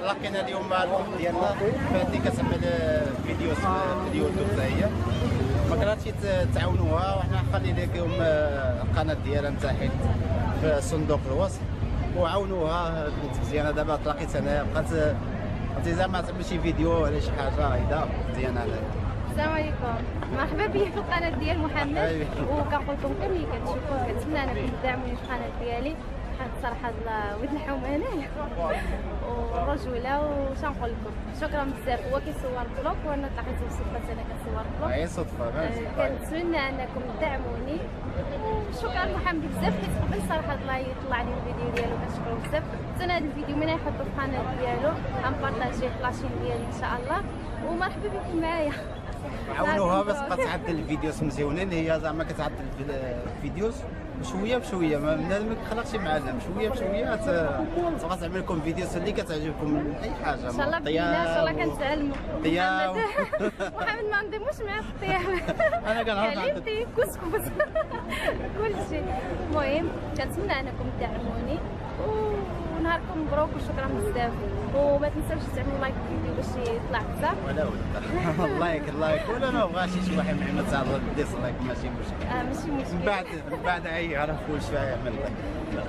لقينا اليوم مع الاخت ديالنا فهادي كتعمل فيديوز في اليوتيوب حتى هي، ما كرهتش تعاونوها، وحنا خلي لكم القناه ديالها من تحت في صندوق الوصف وعاونوها. بنت مزيانه دابا تلاقيت انايا بقات انت زعما تعمل شي فيديو على شي حاجه هيدا مزيانه عليك. السلام عليكم، مرحبا بكم في القناه ديال محمد، وكنقول لكم كل اللي كتشوفوا كنتمنى انكم تدعموني في القناه ديالي. صراحه ولد الحوم هنايا والرجوله، وش نقول لكم شكرا بزاف. هو كيصور بلوك وانا تلاقيت بالصدفه انا كنصور بلوك، هي صدفه. كنتمنى انكم تدعموني، وشكرا محمد بزاف حيت قبل صراحه الله يطلع لي الفيديو ديالو، كنشكرو بزاف. حتى هذا الفيديو من يحطو في القناه ديالو غنبارطاجيه في لاشين ديالي ان شاء الله، ومرحبا بكم معايا. عاونوها باش تبقى تعدل الفيديوز مزيونين، هي زعما كتعدل الفيديوز بشويه بشويه، ما كيخلقش معلم، شويه بشويه تبقى تعمل لكم فيديوز اللي كتعجبكم اي حاجه. ان شاء الله بينا ان شاء الله كنتعلموا. محمد ما نضموش معاه في الطياب، انا كنعرف علمتي كسكس كلشي. المهم كنتمنى انكم تدعموني ونهاركم مبروك وشكرا بزاف، وما تنساوش تعملوا لايك في الفيديو باش يطلع كثر. ولا لايك ولا ما بغاش شي واحد معنا تعرض ديسلايك ماشي مشكل. ماشي مشكل. من بعد اي عرف واش فيها يعمل لايك.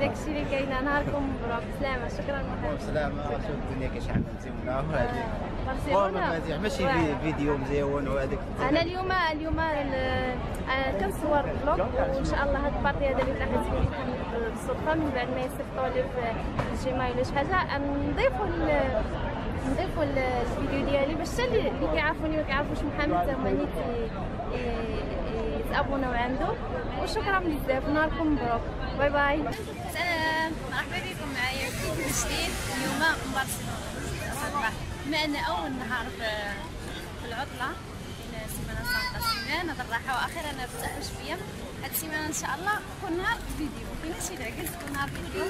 داكشي اللي كاين. نهاركم مبروك. سلامة. شكرا محمد. سلامة. شوف الدنيا كي شحال مزيونه وهذيك برشلونة ماشي فيديو مزيون وهذيك. انا اليوم كنصور فلوق، وان شاء الله هاد البارتي هذا اللي تلاقيت فيه بالصدفه من بعد ما يصيفطوا لي في الجيميل ولا شي حاجه نضيفوا الفيديو ديالي باش حتى اللي كيعرفوني ما كيعرفوش محمد هما نيت يتابوناو عنده. وشكرا بزاف. نهاركم مبروك. باي باي. سلام، مرحبا بكم معايا في فيديو جديد اليوم من برشلونه. بما ان اول نهار في العطله كاين سيمانه سانتا سيمان، هاد الراحه واخيرا ارتاحوا شويه. هاد السيمانه ان شاء الله كل نهار فيديو، كاين شي العكس كل نهار فيديو.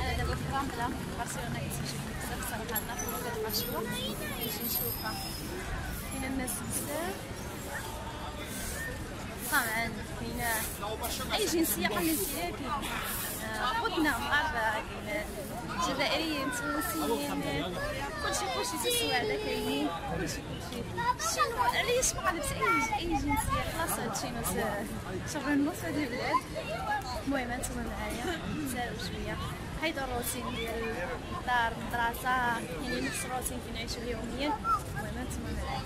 انا دابا في رامبلا برشلونه كتعجبني بزاف صراحه، الناس اللي كتمشوا نمشي نشوفها، كاين الناس بزاف طبعا، كاين اي جنسيه قلتي كاين خوتنا مغاربه، كاين جزائريين تونسيين، كلشي تسواعده كاينين، كلشي شنو علاش ما قلبت اي جنسيه خلاص هادشي ناس شغل النص هاد البلاد. المهم انتما معايا سالوا شويه، هيدا الروتين ديال الدار المدرسه، يعني نفس الروتين كنعيشو يوميا. المهم انتما معايا.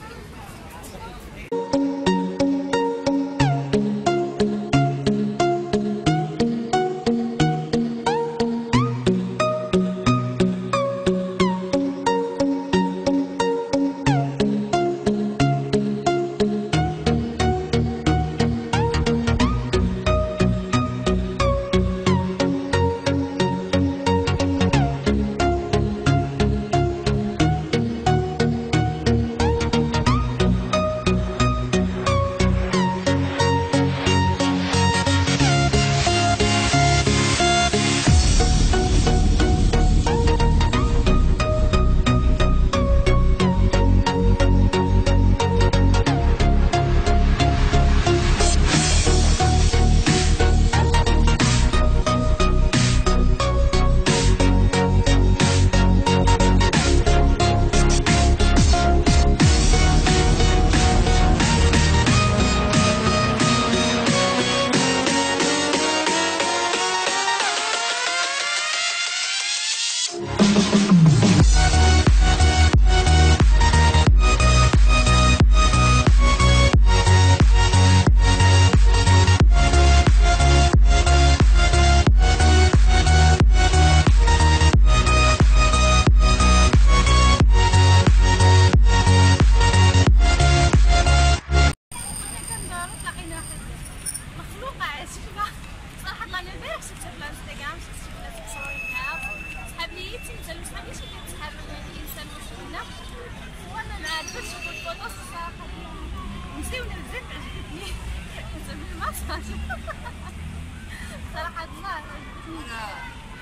صراحة الله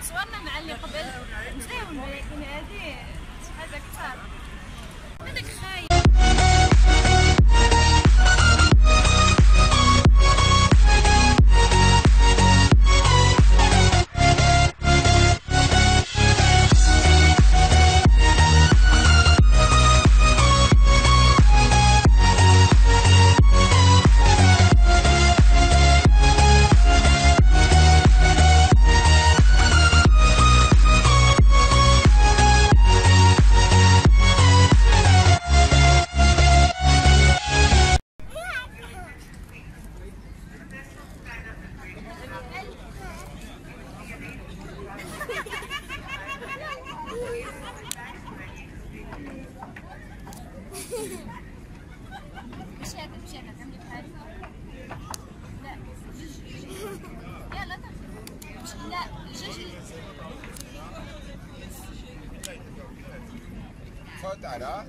صورنا مع اللي قبل مزيون، ولكن هذه شي حاجة كثار هذاك خايب. مش هذا تعملي بحال لا جوج يلا تمشي لا جوج تفضل على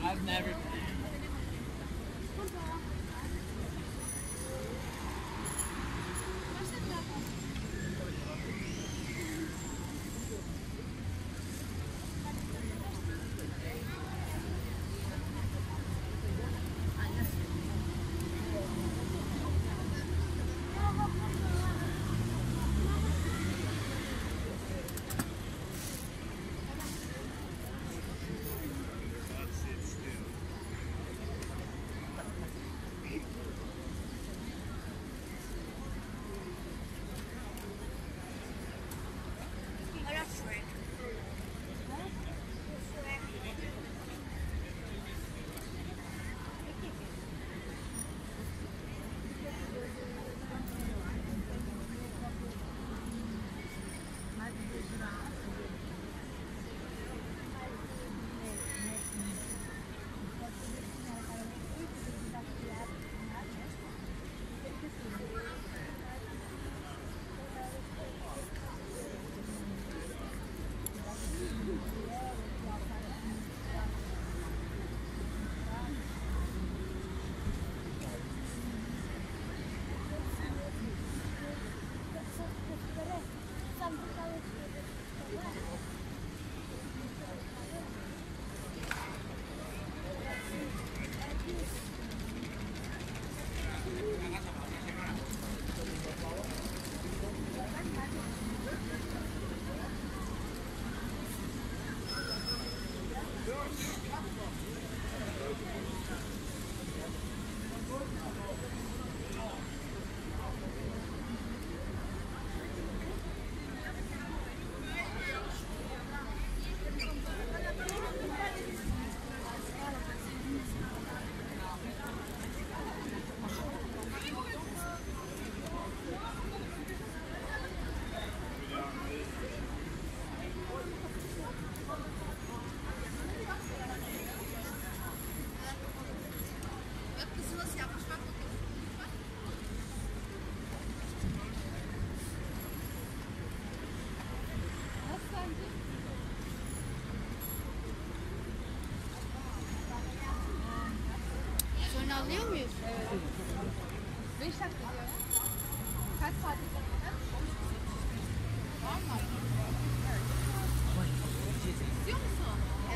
I've never.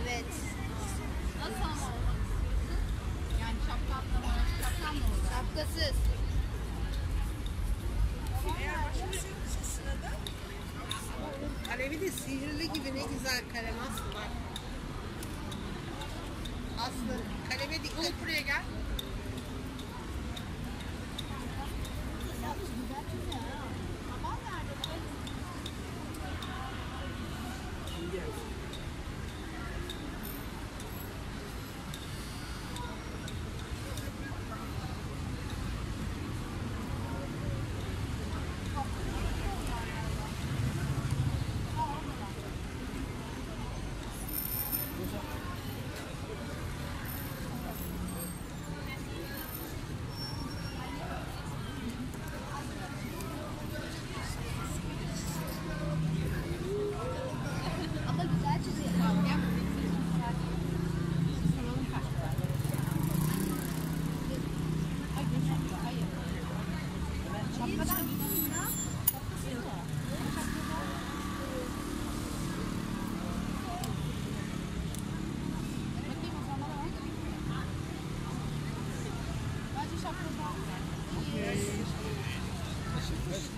Evet. Nasıl ama? Yani şapka mı? Şapkasız. Kalemi de sihirli gibi, ne güzel kalem Aslı bak. Aslı kaleme dikkat. Bulut buraya gel. Ama güzel çiziyor.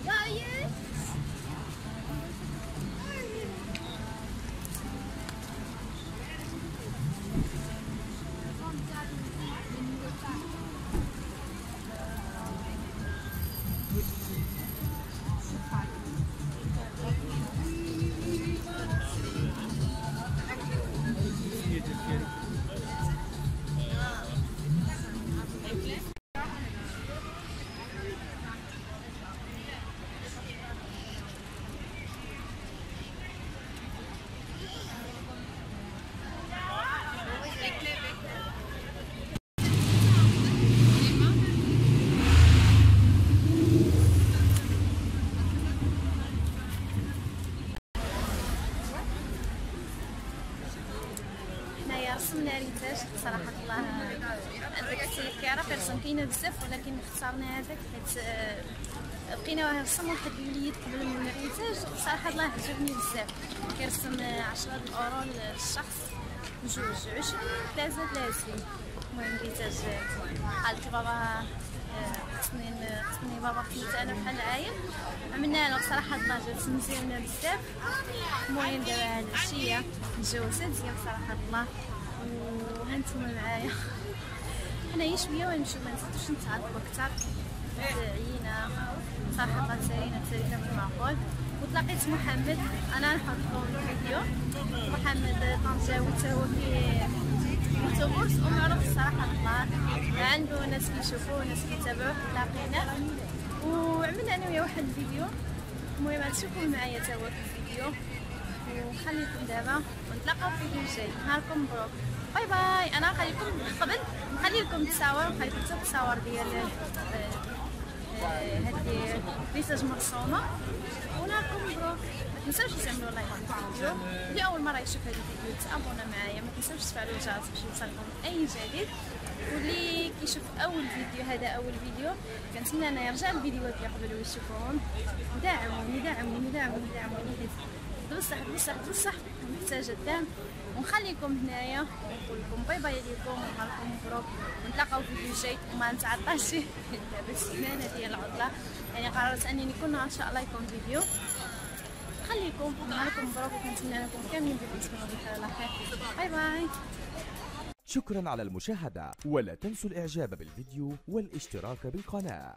Hayır. هنايا رسمنا ريتاج صراحة الله هذاك السيد كيعرف يرسم، كاينة بزاف ولكن اختارنا هذاك حيت لقينا رسم واحد الوليد قبل من الريتاج صراحة الله عجبني بزاف. كيرسم 10 اورو للشخص، بجوج 20 3 30. المهم ريتاج قالت بابا خصني بابا حيت انا بحال العايل عملنا له صراحه الله جات مزيانه بزاف. المهم دابا هاد العشيه الجوازات ديال صراحه الله، وهانتوما معايا حنايا شويه ونمشيو ما نزيدوش نتعرفوا اكثر. عيينا صراحه الله تسالينا بالمعقول. وتلاقيت محمد، انا نحط لكم الفيديو. محمد طنجاوي حتى هو في اوتوبوس ومعروف الصراحه الله، عنده ناس كيشوفوه وناس كيتابعوه. تلاقينا وعملنا انا وياه واحد الفيديو. المهم غتشوفوه معايا حتى هو في الفيديو، وخليكم دابا ونتلاقاو في فيديو جاي. نهاركم مبروك، باي باي. انا نخليكم قبل نخلي لكم التصاور، نخلي لكم التصاور ديال هذه ريتاج مرسومه. ونهاركم مبروك. ما تنساوش تعملوا لايك للفيديو. اللي اول مره يشوف هذا الفيديو تابونا معايا، ما تنساوش تفعلوا الجرس باش يوصلكم اي جديد. واللي كيشوف اول فيديو، هذا اول فيديو، كنتمنى انا يرجع الفيديوهات اللي قبل ويشوفوهم. دعموني حيت بصح محتاجه الدعم. ونخليكم هنايا ونقول لكم باي باي عليكم ونهاركم مبروك. ونتلاقاو في فيديو جاي وما نتعطاش دابا السيمانه ديال العطله، يعني قررت انني كل نهار ان شاء الله يكون فيديو. خليكم نهاركم مبروك، وكنتمنى لكم كاملين تكونوا بخير على خير. باي باي. شكرا على المشاهدة، ولا تنسوا الإعجاب بالفيديو والاشتراك بالقناة.